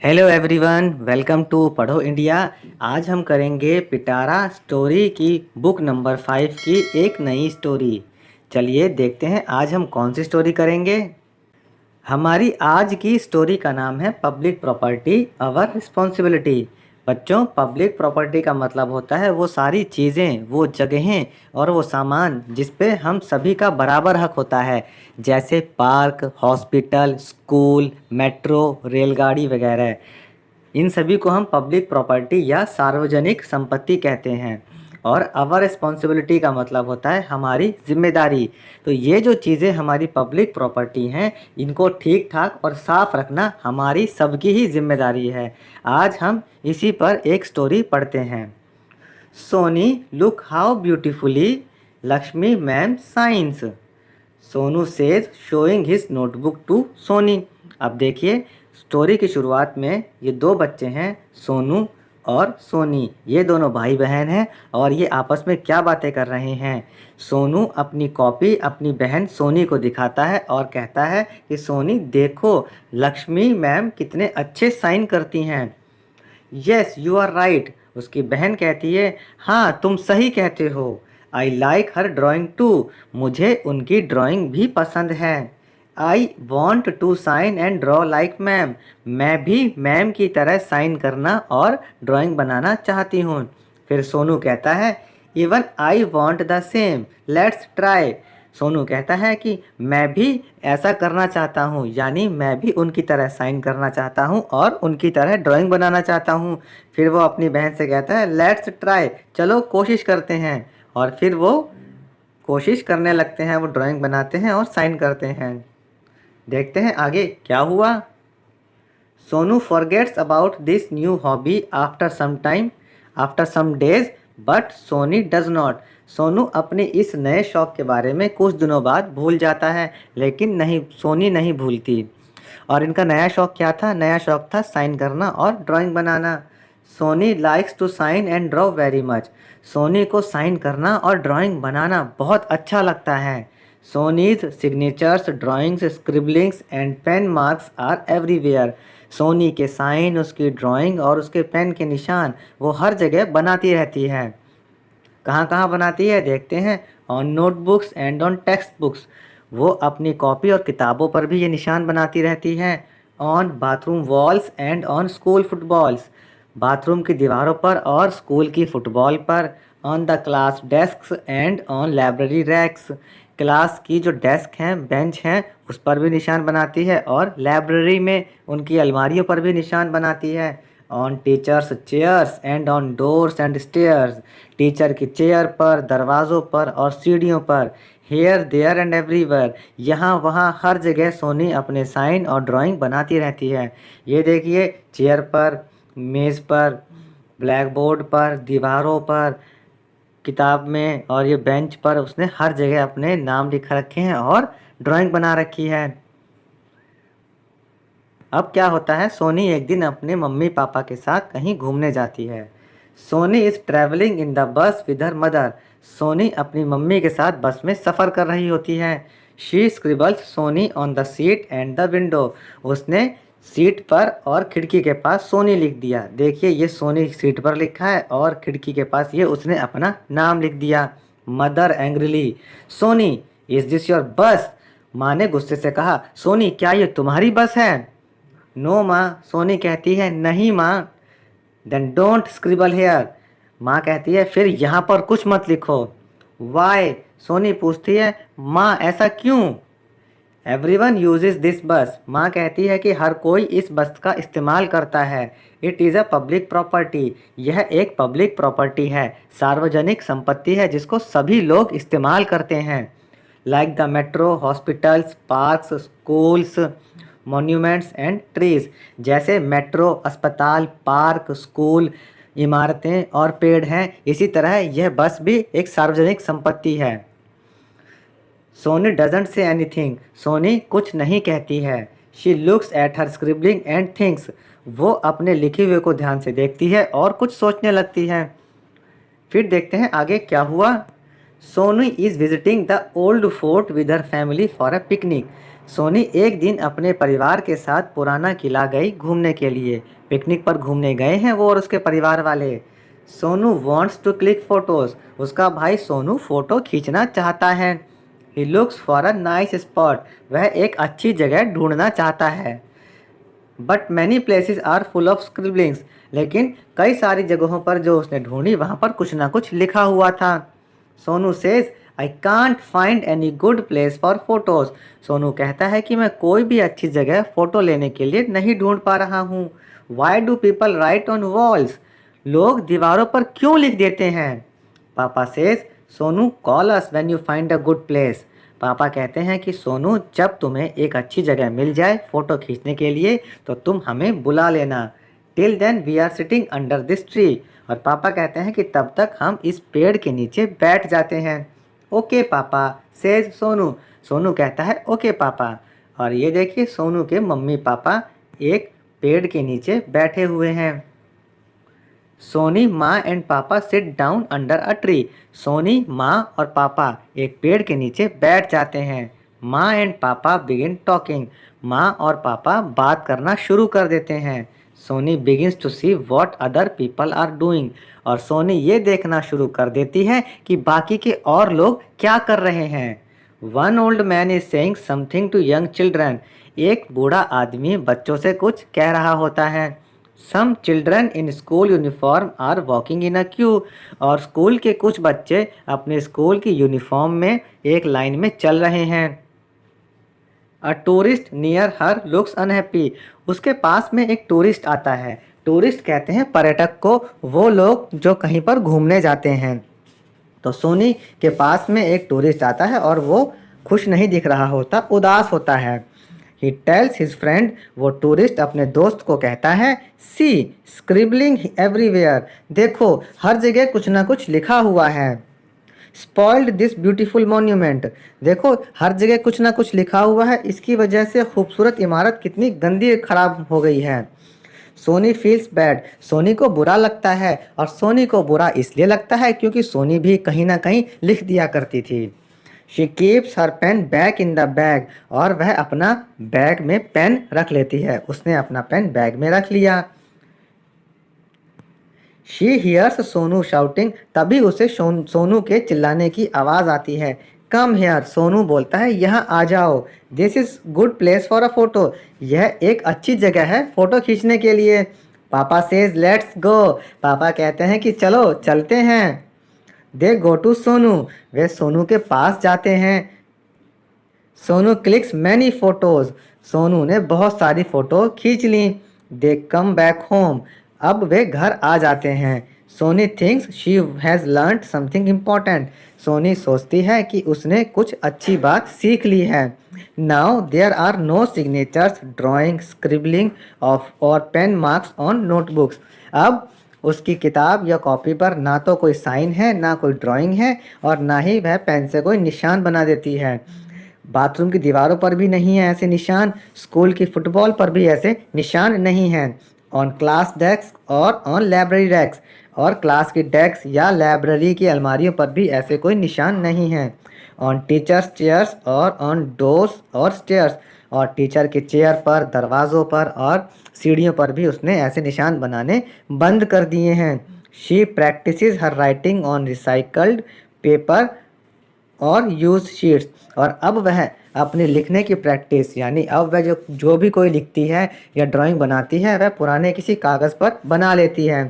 Hello everyone, welcome to पढ़ो India. आज हम करेंगे पिटारा स्टोरी की बुक नंबर 5 की एक नई स्टोरी। चलिए देखते हैं आज हम कौन सी स्टोरी करेंगे। हमारी आज की स्टोरी का नाम है पब्लिक प्रॉपर्टी अवर रिस्पॉन्सिबिलिटी। बच्चों, पब्लिक प्रॉपर्टी का मतलब होता है वो सारी चीज़ें, वो जगहें और वो सामान जिस पे हम सभी का बराबर हक होता है, जैसे पार्क, हॉस्पिटल, स्कूल, मेट्रो, रेलगाड़ी वगैरह। इन सभी को हम पब्लिक प्रॉपर्टी या सार्वजनिक संपत्ति कहते हैं। और अवर रिस्पॉन्सिबिलिटी का मतलब होता है हमारी जिम्मेदारी। तो ये जो चीज़ें हमारी पब्लिक प्रॉपर्टी हैं, इनको ठीक ठाक और साफ रखना हमारी सबकी ही जिम्मेदारी है। आज हम इसी पर एक स्टोरी पढ़ते हैं। Soni, look how beautifully Lakshmi ma'am signs, Sonu says showing his notebook to Soni. अब देखिए, स्टोरी की शुरुआत में ये दो बच्चे हैं, सोनू और सोनी। ये दोनों भाई बहन हैं और ये आपस में क्या बातें कर रहे हैं। सोनू अपनी कॉपी अपनी बहन सोनी को दिखाता है और कहता है कि सोनी देखो, लक्ष्मी मैम कितने अच्छे साइन करती हैं। यस यू आर राइट, उसकी बहन कहती है, हाँ तुम सही कहते हो। I like her drawing too, मुझे उनकी ड्राइंग भी पसंद है। I want to sign and draw like ma'am, मैं भी मैम की तरह साइन करना और ड्राइंग बनाना चाहती हूँ। फिर सोनू कहता है, even I want the same, let's try. Sonu कहता है कि मैं भी ऐसा करना चाहता हूँ, यानी मैं भी उनकी तरह साइन करना चाहता हूँ और उनकी तरह ड्राइंग बनाना चाहता हूँ। फिर वो अपनी बहन से कहता है, लेट्स ट्राई, चलो कोशिश करते हैं। और फिर वो कोशिश करने लगते हैं, वो ड्राइंग बनाते हैं और साइन करते हैं। देखते हैं आगे क्या हुआ। Sonu forgets about this new hobby after some time, after some days, but Soni does not. Sonu अपने इस नए शौक के बारे में कुछ दिनों बाद भूल जाता है, लेकिन नहीं, सोनी नहीं भूलती। और इनका नया शौक क्या था? नया शौक था साइन करना और ड्राइंग बनाना। Soni likes to sign and draw very much, Soni को साइन करना और ड्राइंग बनाना बहुत अच्छा लगता है। Soni's signatures, drawings, scribblings and pen marks are everywhere, Soni के साइन, उसकी ड्राइंग और उसके पेन के निशान वो हर जगह बनाती रहती है। कहाँ कहाँ बनाती है देखते हैं। On notebooks and on text books, वो अपनी कॉपी और किताबों पर भी ये निशान बनाती रहती है। On bathroom walls and on school footballs, bathroom की दीवारों पर और स्कूल की फुटबॉल पर। On the class desks and on library racks, class की जो डेस्क हैं, बेंच हैं, उस पर भी निशान बनाती है और लाइब्रेरी में उनकी अलमारियों पर भी निशान बनाती है। On teachers chairs and on doors and stairs, teacher की चेयर पर, दरवाज़ों पर और सीढ़ियों पर। हेयर देयर एंड एवरीवेयर, यहाँ वहाँ हर जगह सोनी अपने साइन और ड्राइंग बनाती रहती है। ये देखिए, चेयर पर, मेज़ पर, ब्लैक बोर्ड पर, दीवारों पर, किताब में और ये बेंच पर उसने हर जगह अपने नाम लिख रखे हैं और ड्राइंग बना रखी है। अब क्या होता है, सोनी एक दिन अपने मम्मी पापा के साथ कहीं घूमने जाती है। Soni is travelling in the bus with her mother, Soni अपनी मम्मी के साथ बस में सफ़र कर रही होती है। She scribbles Soni on the seat and the window, उसने सीट पर और खिड़की के पास सोनी लिख दिया। देखिए, ये सोनी सीट पर लिखा है और खिड़की के पास ये उसने अपना नाम लिख दिया। Mother angrily, Soni is this your bus, माँ ने गुस्से से कहा, सोनी क्या ये तुम्हारी बस है? नो माँ, सोनी कहती है, नहीं माँ। देन डोंट स्क्रिबल हेयर, माँ कहती है, फिर यहाँ पर कुछ मत लिखो। वाई, सोनी पूछती है, माँ ऐसा क्यों? एवरीवन यूजेस दिस बस, माँ कहती है कि हर कोई इस बस का इस्तेमाल करता है। It is a public property, यह एक पब्लिक प्रॉपर्टी है, सार्वजनिक संपत्ति है जिसको सभी लोग इस्तेमाल करते हैं। Like the metro, hospitals, parks, schools, monuments and trees, जैसे मेट्रो, अस्पताल, पार्क, स्कूल, इमारतें और पेड़ हैं, इसी तरह यह बस भी एक सार्वजनिक संपत्ति है। Soni doesn't say anything, Soni कुछ नहीं कहती है। She looks at her scribbling and things, वो अपने लिखे हुए को ध्यान से देखती है और कुछ सोचने लगती है। फिर देखते हैं आगे क्या हुआ। Sonu is visiting the old fort with her family for a picnic, Soni एक दिन अपने परिवार के साथ पुराना किला गई घूमने के लिए। पिकनिक पर घूमने गए हैं वो और उसके परिवार वाले। Sonu wants to click photos. उसका भाई सोनू फोटो खींचना चाहता है। He looks for a nice spot. वह एक अच्छी जगह ढूंढना चाहता है। But many places are full of scribblings. लेकिन कई सारी जगहों पर जो उसने ढूंढी वहाँ पर कुछ ना कुछ लिखा हुआ था। Sonu says I can't find any good place for photos. Sonu कहता है कि मैं कोई भी अच्छी जगह फ़ोटो लेने के लिए नहीं ढूंढ पा रहा हूँ। Why do people right on walls. लोग दीवारों पर क्यों लिख देते हैं। पापा says Sonu call us when you find a good place. पापा कहते हैं कि सोनू जब तुम्हें एक अच्छी जगह मिल जाए फ़ोटो खींचने के लिए तो तुम हमें बुला लेना। Till then we are sitting under this tree. और पापा कहते हैं कि तब तक हम इस पेड़ के नीचे बैठ जाते हैं। ओके पापा सेज सोनू। सोनू कहता है ओके पापा। और ये देखिए सोनू के मम्मी पापा एक पेड़ के नीचे बैठे हुए हैं। Soni Maa and papa sit down under a tree. Soni माँ और पापा एक पेड़ के नीचे बैठ जाते हैं। माँ एंड पापा बिगिन टॉकिंग। माँ और पापा बात करना शुरू कर देते हैं। Soni begins to see what other people are doing. और सोनी ये देखना शुरू कर देती है कि बाकी के और लोग क्या कर रहे हैं। One old man is saying something to young children. एक बूढ़ा आदमी बच्चों से कुछ कह रहा होता है। Some children in school uniform are walking in a queue. और स्कूल के कुछ बच्चे अपने स्कूल की यूनिफॉर्म में एक लाइन में चल रहे हैं। A tourist near her looks unhappy. उसके पास में एक टूरिस्ट आता है। टूरिस्ट कहते हैं पर्यटक को वो लोग जो कहीं पर घूमने जाते हैं। तो सोनी के पास में एक टूरिस्ट आता है और वो खुश नहीं दिख रहा होता, उदास होता है। He tells his friend. वो टूरिस्ट अपने दोस्त को कहता है सी स्क्रिबलिंग एवरीवेयर। देखो हर जगह कुछ ना कुछ लिखा हुआ है। Spoiled this beautiful monument. देखो हर जगह कुछ ना कुछ लिखा हुआ है, इसकी वजह से खूबसूरत इमारत कितनी गंदी खराब हो गई है। Soni feels bad. सोनी को बुरा लगता है और सोनी को बुरा इसलिए लगता है क्योंकि सोनी भी कहीं ना कहीं लिख दिया करती थी। She keeps her pain back in the bag. और वह अपना बैग में पेन रख लेती है। उसने अपना पेन बैग में रख लिया। She hears Sonu shouting. तभी उसे सोनू के चिल्लाने की आवाज़ आती है। Come here. सोनू बोलता है यहाँ आ जाओ। This is good place for a photo. यह एक अच्छी जगह है फ़ोटो खींचने के लिए। पापा सेज लेट्स गो। पापा कहते हैं कि चलो चलते हैं। दे गो टू सोनू। वे सोनू के पास जाते हैं। Sonu clicks many photos. Sonu ने बहुत सारी फ़ोटो खींच ली। दे कम बैक होम। अब वे घर आ जाते हैं। Soni thinks she has learn something important. Soni सोचती है कि उसने कुछ अच्छी बात सीख ली है। Now there are no signatures drawing scribbling of or pen marks on notebooks. अब उसकी किताब या कॉपी पर ना तो कोई साइन है, ना कोई ड्राइंग है और ना ही वह पेन से कोई निशान बना देती है। बाथरूम की दीवारों पर भी नहीं है ऐसे निशान। स्कूल की फुटबॉल पर भी ऐसे निशान नहीं हैं। ऑन क्लास डेस्क और ऑन लाइब्रेरी डेस्क। और क्लास की डेस्क या लाइब्रेरी की अलमारियों पर भी ऐसे कोई निशान नहीं हैं। ऑन टीचर्स चेयर्स और ऑन डोर्स और स्टेयर्स। और टीचर के चेयर पर, दरवाज़ों पर और सीढ़ियों पर भी उसने ऐसे निशान बनाने बंद कर दिए हैं। She practices her writing on recycled paper और यूज शीट्स। और अब वह अपने लिखने की प्रैक्टिस यानी अब वह जो भी कोई लिखती है या ड्राइंग बनाती है वह पुराने किसी कागज़ पर बना लेती है।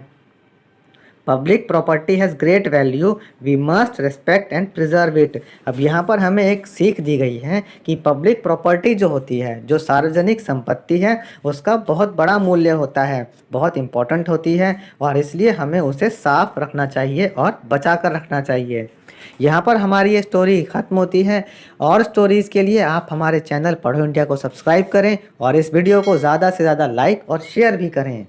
Public property has great value. We must respect and preserve it. अब यहाँ पर हमें एक सीख दी गई है कि पब्लिक प्रॉपर्टी जो होती है, जो सार्वजनिक संपत्ति है, उसका बहुत बड़ा मूल्य होता है, बहुत इम्पोर्टेंट होती है और इसलिए हमें उसे साफ रखना चाहिए और बचा कर रखना चाहिए। यहाँ पर हमारी ये स्टोरी ख़त्म होती है। और स्टोरीज़ के लिए आप हमारे चैनल पढ़ो इंडिया को सब्सक्राइब करें और इस वीडियो को ज़्यादा से ज़्यादा लाइक और शेयर भी करें।